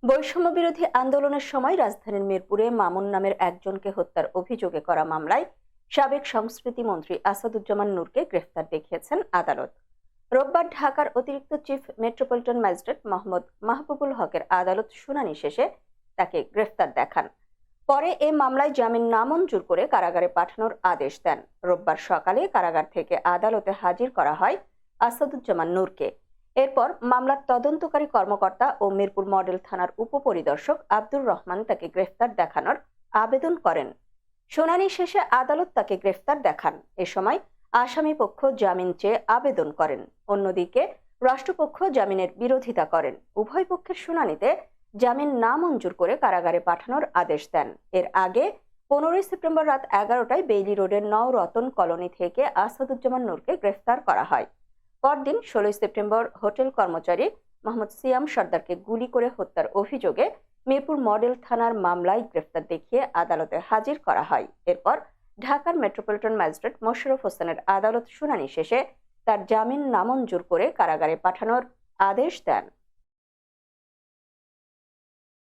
বৈষম্য বিরোধী আন্দোলনের সময় রাজধানীর মিরপুরে মামুন নামের একজনকে হত্যার অভিযোগে করা মামলায় সাবেক সংস্কৃতি মন্ত্রী আসাদুজ্জামান নূরকে গ্রেফতার দেখিয়েছেন আদালত। রোববার ঢাকার অতিরিক্ত chief metropolitan magistrate Mohammad Mahbubul হকের আদালত শুনানি শেষে তাকে গ্রেফতার দেখান। পরে এ মামলায় জামিন নামঞ্জুর করে কারাগারে পাঠানোর আদেশ দেন। রোববার সকালে কারাগার থেকে আদালতে হাজির করা হয় আসাদুজ্জামান নূরকে। এরপর মামলার তদন্তকারী কর্মকর্তা ও মিরপুর মডেল থানার উপপরিদর্শক আব্দুর রহমান তাকে গ্রেফতার দেখানোর আবেদন করেন। শুনানি শেষে আদালত তাকে গ্রেফতার দেখান। এ সময় আসামি পক্ষ জামিন চেয়ে আবেদন করেন। অন্যদিকে রাষ্ট্রপক্ষ জামিনের বিরোধিতা করেন। উভয় পক্ষের শুনানিতে জামিন নামঞ্জুর করে কারাগারে পাঠানোর আদেশ দেন। এর আগে 15 সেপ্টেম্বর রাত 11টায় বেইলি রোডের নওরতন কলোনি থেকে আসাদুজ্জামান নূরকে গ্রেফতার করা হয়। পরদিন 16 সেপ্টেম্বর হোটেল কর্মচারী মোহাম্মদ সিয়াম সর্দারকে গুলি করে হত্যার অভিযোগে মিরপুর মডেল থানার মামলায় গ্রেফতার দেখিয়ে আদালতে হাজির করা হয়। এরপর ঢাকার মেট্রোপলিটন ম্যাজিস্ট্রেট মোশাররফ হোসেনের আদালত শুনানি শেষে তার জামিন নামঞ্জুর করে কারাগারে পাঠানোর আদেশ দেন।